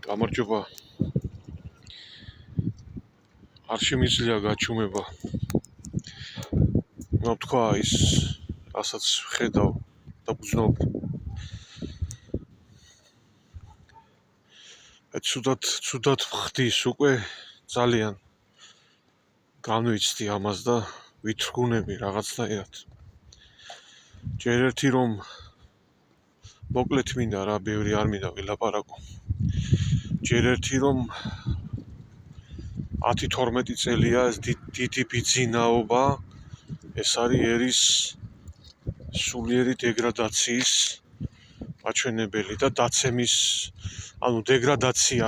გამარჯობა. არ შემიძლია გაჩუმება. თქვა ის, რასაც ხედავ და ვგრძნობ. ცუდად ხდის უკვე ძალიან. განვიცდი ამას და ვითრგუნები რაღაცნაირად. ჯერ ერთი რომ მოკლედ მინდა რა, ბევრი არ მინდა ვილაპარაკო. ჯერ ერთი რომ 10-12 წელია ეს დიდი ბიძინაობა, ეს არის ერის სულიერი დეგრადაციის მაჩვენებელი და დაცემის, დეგრადაცია,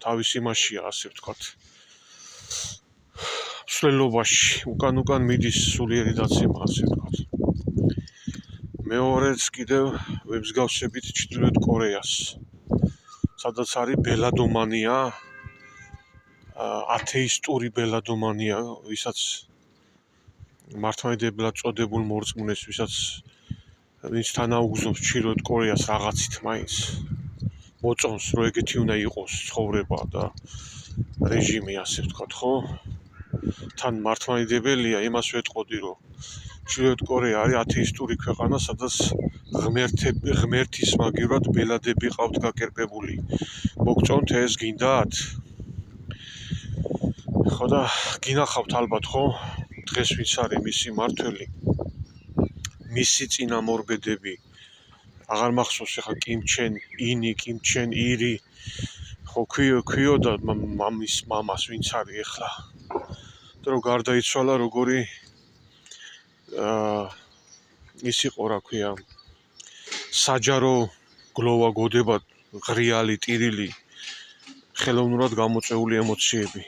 თავის იმაშია, ასე ვთქვათ. მსვლელობაში უკან მიდის სულიერი დაცემა, ასე ვთქვათ. მეორეც კიდევ ვებსგავსებით ჩრდილოეთ კორეას, სადაც არის ბელადომანია, ათეისტური ბელადომანია, ვისაც მართლმადიდებლად წოდებულ მორწმუნეს, ვინც თანაუგრძნობს ჩრდილოეთ კორეას რაღაცით მაინც მოწონს, რომ ეგეთი უნდა იყოს ცხოვრება და რეჟიმი, ასე ვთქვათ, ხო? თან მართლმადიდებელია, იმას ვეტყოდი, რომ ჩრდილოეთ კორეა არის ათეისტური ქვეყანა, სადაც ღმერთის მაგივრად ბელადები ყავთ გაკერპებული. მოგწონთ ეს, გინდათ? ხო და გინახავთ ალბათ, ხო? დღეს ვინც არის მისი მართველი, მისი წინამორბედები, აღარ მახსოვს ახლა კიმჩენ ირი, ხო ქვიოდა მამის მამას, ვინც არის ახლა. რომ გარდაიცვალა, როგორი ის იყო, რა ქვია, საჯარო გლოვა გოდება, ღრიალი, ტირილი, ხელოვნურად გამოწეული ემოციები.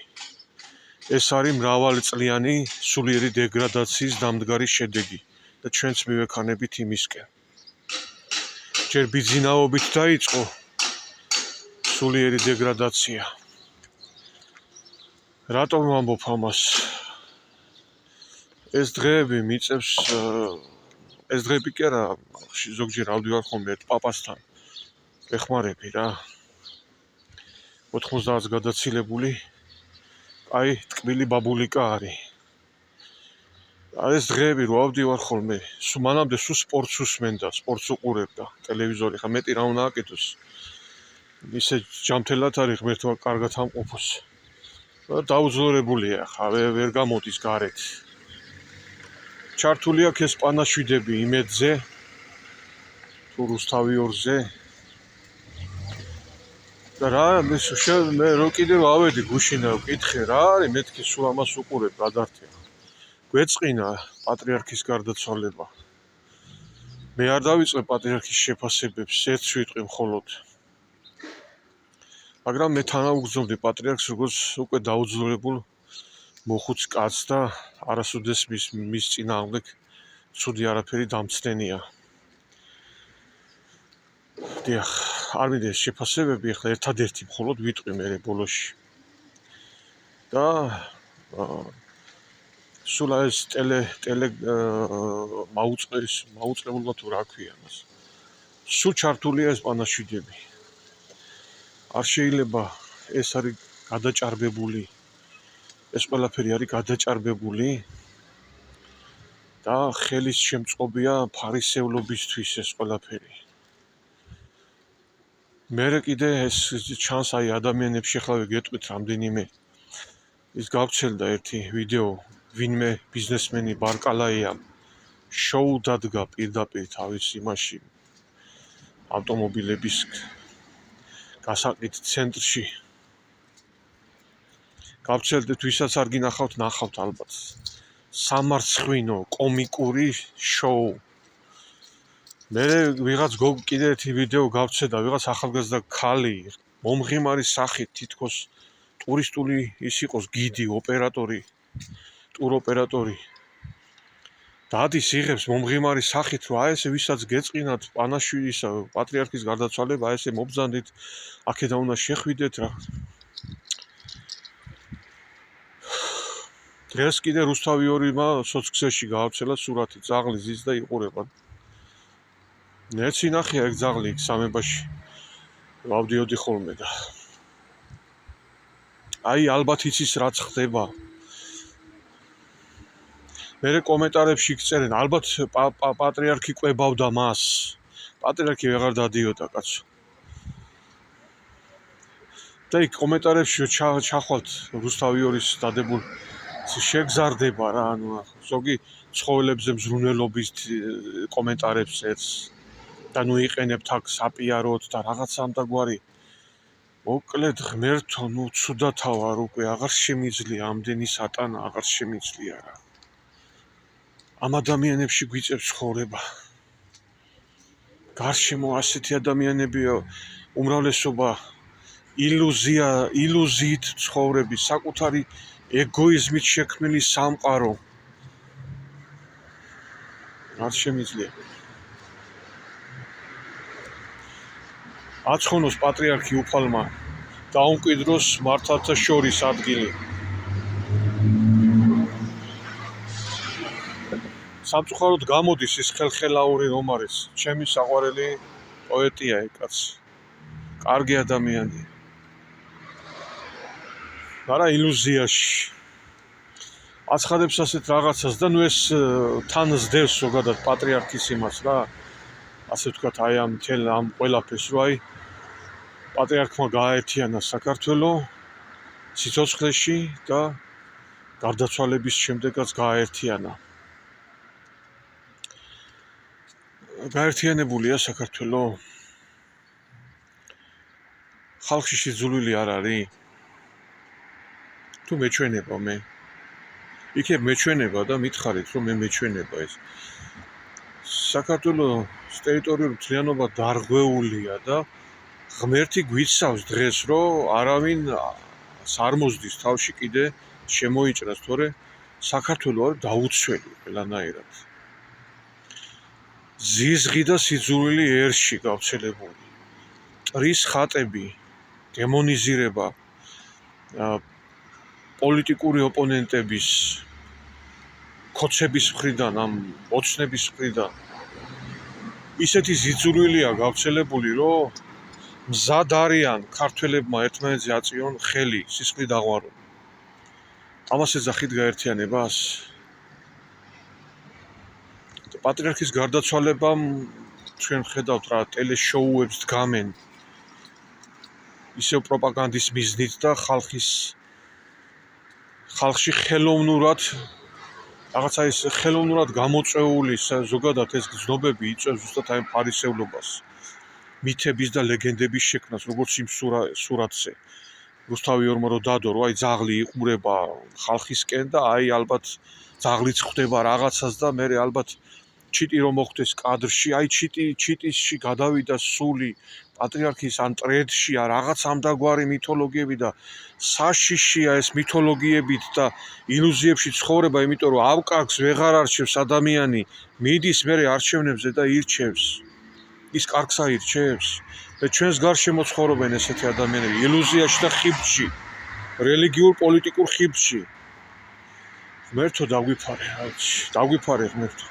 ეს არის მრავალწლიანი სულიერი დეგრადაციის დამდგარი შედეგი და ჩვენც მივექანებით იმისკენ. ჯერ ბიძინაობით დაიწყო სულიერი დეგრადაცია. რატომ ვამბობ ამას? ეს დღეები მიწევს, ეს დღეები კი არა, ზოგჯერ ავდივარ ხოლმე ერთ პაპასთან ეხმარები რა. 90-ს გადაცილებული, აი, ტკბილი ბაბულიკა არის. ეს დღეები რო ავდივარ ხოლმე, მანამდე სულ სპორტს უსმენდა, სპორტს უყურებდა ტელევიზორი, ხა მეტი რა უნდა აკეთოს. ისე ჯამთელად არის ღმერთმა კარგად ამყოფოს. დაუძლურებულია, ხა ვერ გამოდის გარეთ. ჩართული აქვს ეს პანაშვიდები იმედზე, თუ რუსთავიორზე. და რა, მე რო კიდევ ავედი გუშინა ვკითხე, რა არის, მეთქი სულ ამას უყურებ გადართე. გვეწყინა პატრიარქის გარდაცვალება. მე არ დავიწყე პატრიარქის შეფასებებს, ერთს ვიტყვი მხოლოდ. მაგრამ მე თანაუგრძნობდი პატრიარქს, როგორც უკვე დაუძლურებულ მოხუც კაცს და არასოდეს მის წინააღმდეგ ცუდი არაფერი დამცდენია. დიახ, არ მინდა ეს შეფასებები, ახლა ერთადერთი მხოლოდ ვიტყვი მე ბოლოში. და სულ ეს ტელე მაუწყებელმა თუ რა ქვია მას. სულ ჩართულია ეს პანაშვიდები. არ შეიძლება ეს არის გადაჭარბებული. ეს ყველაფერი არის გადაჭარბებული და ხელის შემწყობია ფარისევლობისთვის ეს ყველაფერი. მე კიდე ეს ჩანს აი ადამიანებში, ახლა გეტყვით რამდენიმე ის გავცელდა ერთი ვიდეო, ვინმე ბიზნესმენი ბარკალაიამ შოუ დადგა პირდაპირ თავის იმაში ავტომობილების გასაყიდ ცენტრში. გავცელდეთ, ვისაც არ გინახავთ, ნახავთ ალბათ. სამარცხვინო კომიკური შოუ. მე ვიღაც კიდე ერთი ვიდეო გავცედა, ვიღაც ახალგაზრდა ქალი, მომღიმარი სახით, თითქოს ტურისტული ის იყოს გიდი, ოპერატორი, ტუროპერატორი. დადის იღებს მომღიმარი სახით, რომ აი ესე ვისაც გეწყინათ პანაშვილის პატრიარქის გარდაცვალება, აი ესე მობრძანდით, აქედან უნდა შეხვიდეთ რა. დღეს კიდე რუსთავიორმა სოცქსეში გაავრცელა სურათი, ძაღლი ზის და იყურება. ნეცი ნახია ეგ ძაღლი იქ სამებაში. ვავდიოდი ხოლმე და აი ალბათ იცის რაც ხდება. მე კომენტარებში წერენ ალბათ პატრიარქი ყვებავდა მას. პატრიარქი ვეღარ დადიოდა კაცო. და იქ კომენტარებში ჩახვალთ რუსთავი ორის დადებულ შეგზარდება რა, ანუ ზოგი ცხოველებზე მზრუნველობის კომენტარებს წერს და ნუ იყენებთ აქ საპიაროთ და რაღაც ამდაგვარი. მოკლედ ღმერთო, ნუ ცუდათა ვარ უკვე, აღარ შემიძლია ამდენი სატანა, აღარ შემიძლია რა. ამ ადამიანებში გვიწევს ცხოვრება. გარშემო ასეთი ადამიანებია, უმრავლესობა ილუზიით ცხოვრების, საკუთარი ეგოიზმით შექმნილი სამყარო. არ შემიძლია. აცხონოს პატრიარქი უფალმა დაუმკვიდროს მართალთა შორის ადგილი. სამწუხაროდ გამოდის ის ხელხელაური რომ არის, ჩემი საყვარელი პოეტია ეკაც. კარგი ადამიანია. არა ილუზიაში. აცხადებს ასეთ რაღაცას და ნუ ეს თან ზდევს ზოგადად პატრიარქის იმას რა. ასე ვთქვათ, აი ამ თელ ამ ყველაფერს რო აი პატრიარქმა გააერთიანა საქართველო სიცოცხლეში და გარდაცვალების შემდეგაც გააერთიანა. გაერთიანებულია საქართველო. ხალხში შეძულვილი არ არის. თუ მეჩვენება მე. იქნებ მეჩვენება და მითხარით რომ მე მეჩვენება ეს. საქართველოს ტერიტორიული მთლიანობა დარღვეულია და ღმერთი გვიცავს დღეს რომ არავინ სარმოზდის თავში კიდე შემოიჭრას, თორე საქართველო არის დაუცველი ყველანაირად. ზიზღი და სიძულვილი ერში გავრცელებული. ტრის ხატები, დემონიზირება, პოლიტიკური ოპონენტების ქოცების მხრიდან, ამ ოცნების მხრიდან ისეთი სიძულვილია გავრცელებული, რომ მზად არიან ქართველებმა ერთმანეთზე აწიონ ხელი, სისხლი დაღვარონ. ამას ეძახით გაერთიანებას. პატრიარქის გარდაცვალებამ ჩვენ ხედავთ რა ტელეშოუებს დგამენ. ისევ პროპაგანდის მიზნით და ხალხში ხელოვნურად რაღაცა ის ხელოვნურად გამოწვეული ზოგადად ეს გზნობები იწვევს ზუსტად აი ფარისევლობას. მითების და ლეგენდების შექმნას, როგორც იმ სურათზე. რუსთავი ორმო რო დადო, რომ აი ძაღლი იყურება ხალხისკენ და აი ალბათ ძაღლიც ხვდება რაღაცას და მე ალბათ ჩიტი რომ მოხდეს კადრში, აი ჩიტისში გადავიდა სული პატრიარქის ან ტრედშია რაღაც ამდაგვარი მითოლოგიები და საშიშია ეს მითოლოგიებით და ილუზიებში ცხოვრება, იმიტომ რომ ავკარგს ვეღარ არჩევს ადამიანი, მიდის მე არჩევნებზე და ირჩევს. ის კარგს აირჩევს. და ჩვენს გარშემო ცხოვრობენ ესეთი ადამიანები ილუზიაში და ხიბში, რელიგიურ პოლიტიკურ ხიბში. ღმერთო დაგვიფარე, დაგვიფარე ღმერთო.